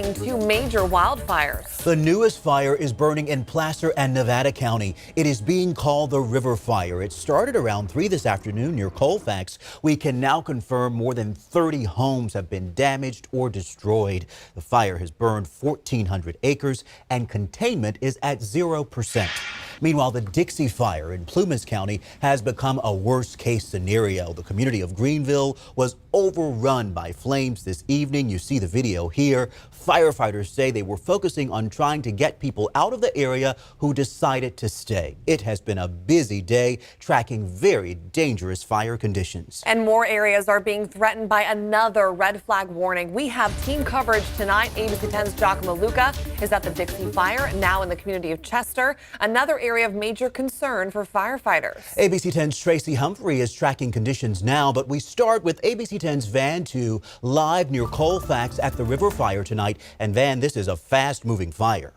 Two major wildfires. The newest fire is burning in Placer and Nevada County. It is being called the River Fire. It started around 3 this afternoon near Colfax. We can now confirm more than 30 homes have been damaged or destroyed. The fire has burned 1,400 acres and containment is at 0%. Meanwhile, the Dixie Fire in Plumas County has become a worst-case scenario. The community of Greenville was overrun by flames this evening. You see the video here. Firefighters say they were focusing on trying to get people out of the area who decided to stay. It has been a busy day, tracking very dangerous fire conditions. And more areas are being threatened by another red flag warning. We have team coverage tonight. ABC 10's Giacomo Luca is at the Dixie Fire, now in the community of Chester, another area of major concern for firefighters. ABC 10's Tracy Humphrey is tracking conditions now, but we start with ABC 10's Van 2 live near Colfax at the River Fire tonight. And Van, this is a fast-moving fire.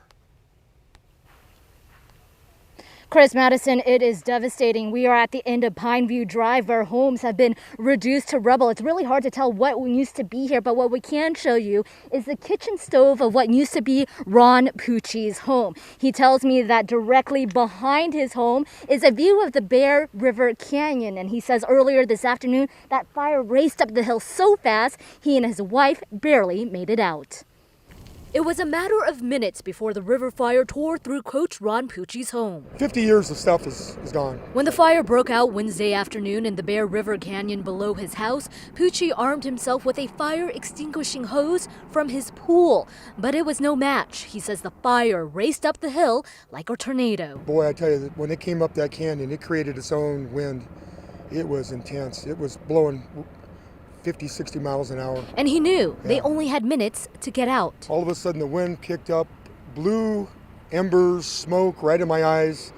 Chris Madison, it is devastating. We are at the end of Pineview Drive where homes have been reduced to rubble. It's really hard to tell what used to be here, but what we can show you is the kitchen stove of what used to be Ron Pucci's home. He tells me that directly behind his home is a view of the Bear River Canyon, and he says earlier this afternoon that fire raced up the hill so fast he and his wife barely made it out. It was a matter of minutes before the river fire tore through Coach Ron Pucci's home. 50 years of stuff is gone. When the fire broke out Wednesday afternoon in the Bear River Canyon below his house, Pucci armed himself with a fire extinguishing hose from his pool. But it was no match. He says the fire raced up the hill like a tornado. Boy, I tell you, when it came up that canyon, it created its own wind. It was intense. It was blowing 50, 60 miles an hour. And he knew they only had minutes to get out. All of a sudden the wind kicked up, blew embers, smoke right in my eyes,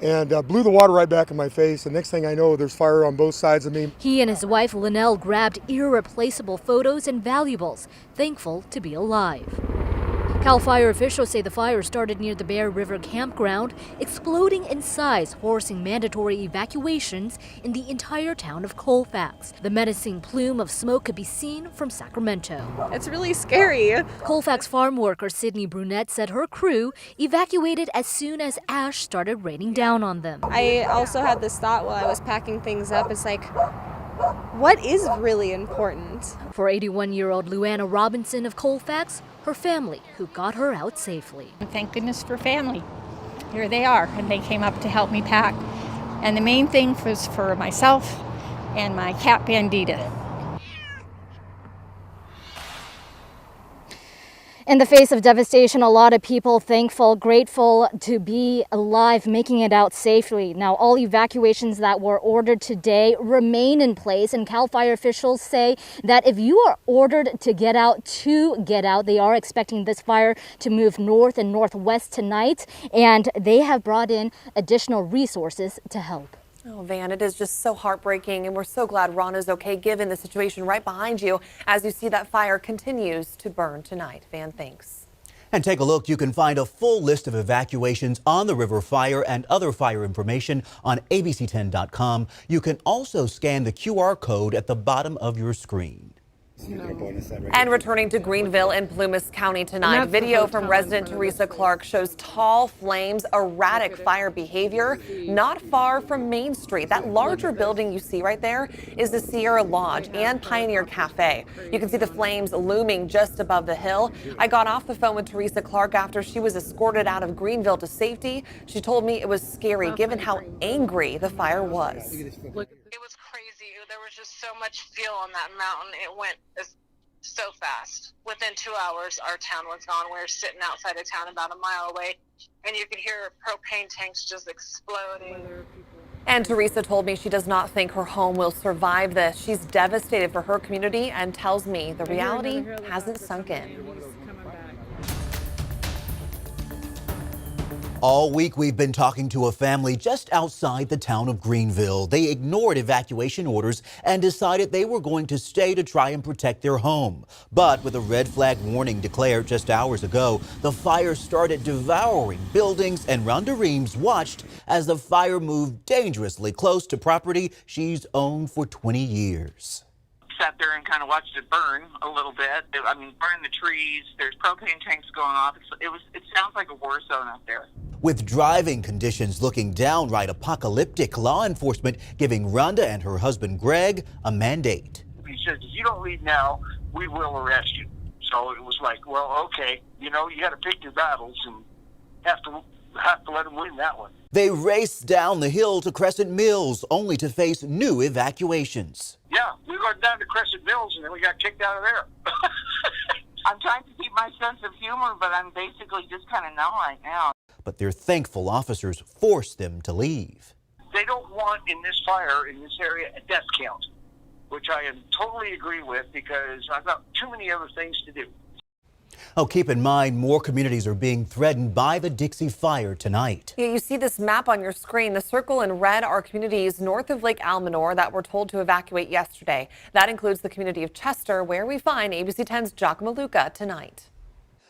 and blew the water right back in my face. The next thing I know, there's fire on both sides of me. He and his wife Linnell grabbed irreplaceable photos and valuables, thankful to be alive. Cal Fire officials say the fire started near the Bear River campground, exploding in size, forcing mandatory evacuations in the entire town of Colfax. The menacing plume of smoke could be seen from Sacramento. It's really scary. Colfax farm worker Sydney Brunette said her crew evacuated as soon as ash started raining down on them. I also had this thought while I was packing things up. It's like, what is really important? For 81-year-old Luana Robinson of Colfax, her family who got her out safely. Thank goodness for family. Here they are, and they came up to help me pack. And the main thing was for myself and my cat Bandita. In the face of devastation, a lot of people thankful, grateful to be alive, making it out safely. Now, all evacuations that were ordered today remain in place, and Cal Fire officials say that if you are ordered to get out, they are expecting this fire to move north and northwest tonight, and they have brought in additional resources to help. Oh, Van, it is just so heartbreaking, and we're so glad Ron is okay given the situation right behind you as you see that fire continues to burn tonight. Van, thanks. And take a look. You can find a full list of evacuations on the River Fire and other fire information on abc10.com. You can also scan the QR code at the bottom of your screen. And returning to Greenville in Plumas County tonight, video from resident Teresa Clark shows tall flames, erratic fire behavior not far from Main Street. That larger building you see right there is the Sierra Lodge and Pioneer Cafe. You can see the flames looming just above the hill. I got off the phone with Teresa Clark after she was escorted out of Greenville to safety. She told me it was scary given how angry the fire was. It was crazy. There was just so much fuel on that mountain. It went so fast. Within 2 hours, our town was gone. We were sitting outside of town about a mile away, and you could hear propane tanks just exploding. And Teresa told me she does not think her home will survive this. She's devastated for her community and tells me the reality hasn't sunk in. All week we've been talking to a family just outside the town of Greenville. They ignored evacuation orders and decided they were going to stay to try and protect their home. But with a red flag warning declared just hours ago, the fire started devouring buildings, and Rhonda Reams watched as the fire moved dangerously close to property she's owned for 20 years. sat there and kind of watched it burn a little bit. I mean, burn the trees. There's propane tanks going off. It sounds like a war zone out there. With driving conditions looking downright apocalyptic, law enforcement giving Rhonda and her husband Greg a mandate. He says, if you don't leave now, we will arrest you. So it was like, well, okay, you know, you got to pick your battles and have to let them win that one. They raced down the hill to Crescent Mills, only to face new evacuations. Yeah, we got down to Crescent Mills and then we got kicked out of there. I'm trying to keep my sense of humor, but I'm basically just kind of numb right now. But they're thankful officers forced them to leave. They don't want in this fire, in this area, a death count, which I totally agree with because I've got too many other things to do. Oh, keep in mind, more communities are being threatened by the Dixie Fire tonight. Yeah, you see this map on your screen. The circle in red are communities north of Lake Almanor that were told to evacuate yesterday. That includes the community of Chester, where we find ABC 10's Giacomo Luca tonight.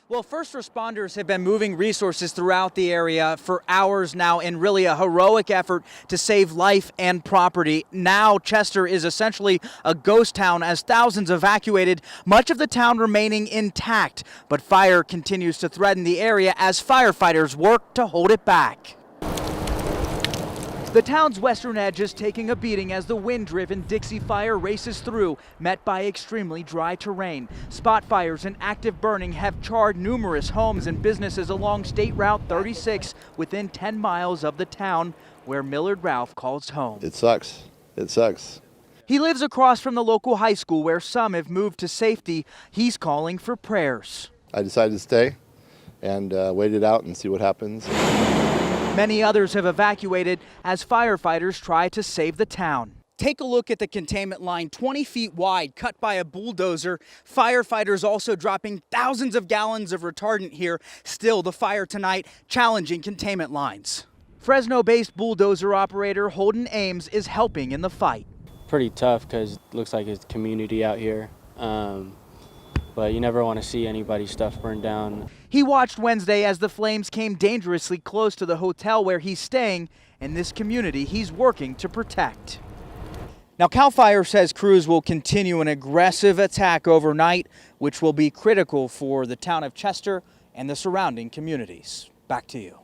Well, first responders have been moving resources throughout the area for hours now in really a heroic effort to save life and property. Now Chester is essentially a ghost town as thousands evacuated, much of the town remaining intact. But fire continues to threaten the area as firefighters work to hold it back. The town's western edge is taking a beating as the wind-driven Dixie Fire races through, met by extremely dry terrain. Spot fires and active burning have charred numerous homes and businesses along State Route 36 within 10 miles of the town, where Millard Ralph calls home. It sucks. It sucks. He lives across from the local high school where some have moved to safety. He's calling for prayers. I decided to stay and wait it out and see what happens. Many others have evacuated as firefighters try to save the town. Take a look at the containment line, 20 feet wide, cut by a bulldozer. Firefighters also dropping thousands of gallons of retardant here. Still, the fire tonight challenging containment lines. Fresno-based bulldozer operator Holden Ames is helping in the fight. Pretty tough because it looks like it's community out here. But you never want to see anybody's stuff burned down. He watched Wednesday as the flames came dangerously close to the hotel where he's staying and this community he's working to protect. Now, CAL FIRE says crews will continue an aggressive attack overnight, which will be critical for the town of Chester and the surrounding communities. Back to you.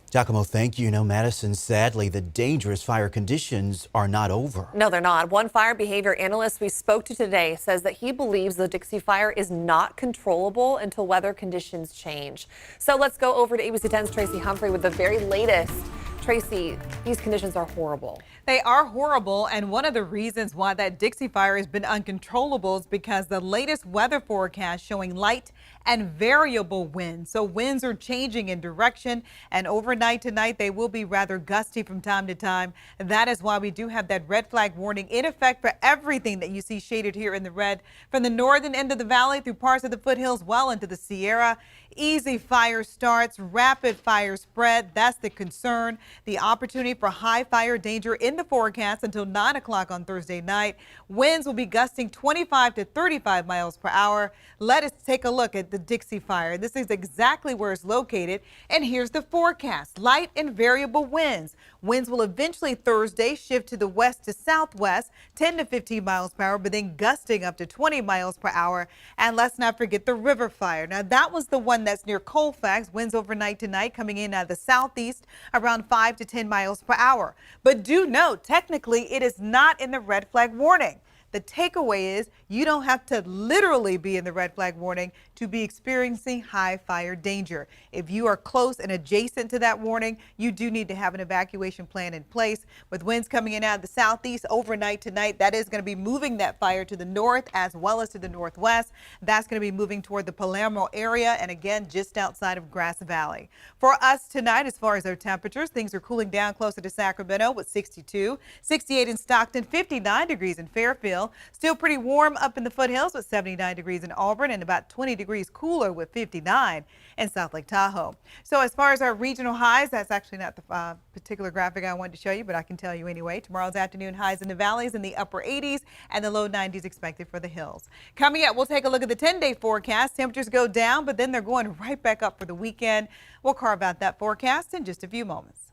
Giacomo, thank you. You know, Madison, sadly, the dangerous fire conditions are not over. No, they're not. One fire behavior analyst we spoke to today says that he believes the Dixie Fire is not controllable until weather conditions change. So let's go over to ABC 10's Tracy Humphrey with the very latest. Tracy, these conditions are horrible. They are horrible, and one of the reasons why that Dixie Fire has been uncontrollable is because the latest weather forecast showing light and variable winds. So winds are changing in direction, and overnight tonight they will be rather gusty from time to time. That is why we do have that red flag warning in effect for everything that you see shaded here in the red, from the northern end of the valley through parts of the foothills well into the Sierra. Easy fire starts, rapid fire spread. That's the concern. The opportunity for high fire danger in the forecast until 9 o'clock on Thursday night. Winds will be gusting 25 to 35 miles per hour. Let us take a look at the Dixie Fire. This is exactly where it's located. And here's the forecast. Light and variable winds. Winds will eventually Thursday shift to the west to southwest, 10 to 15 miles per hour, but then gusting up to 20 miles per hour. And let's not forget the River Fire. Now, that was the one that's near Colfax. Winds overnight tonight coming in out of the southeast around 5 to 10 miles per hour. But do note, technically, it is not in the red flag warning. The takeaway is you don't have to literally be in the red flag warning to be experiencing high fire danger. If you are close and adjacent to that warning, you do need to have an evacuation plan in place. With winds coming in out of the southeast overnight tonight, that is going to be moving that fire to the north as well as to the northwest. That's going to be moving toward the Palermo area and again just outside of Grass Valley. For us tonight, as far as our temperatures, things are cooling down closer to Sacramento with 62, 68 in Stockton, 59 degrees in Fairfield. Still pretty warm up in the foothills with 79 degrees in Auburn and about 20 degrees cooler with 59 in South Lake Tahoe. So as far as our regional highs, that's actually not the particular graphic I wanted to show you, but I can tell you anyway. Tomorrow's afternoon highs in the valleys in the upper 80s and the low 90s expected for the hills. Coming up, we'll take a look at the 10-day forecast. Temperatures go down, but then they're going right back up for the weekend. We'll carve out that forecast in just a few moments.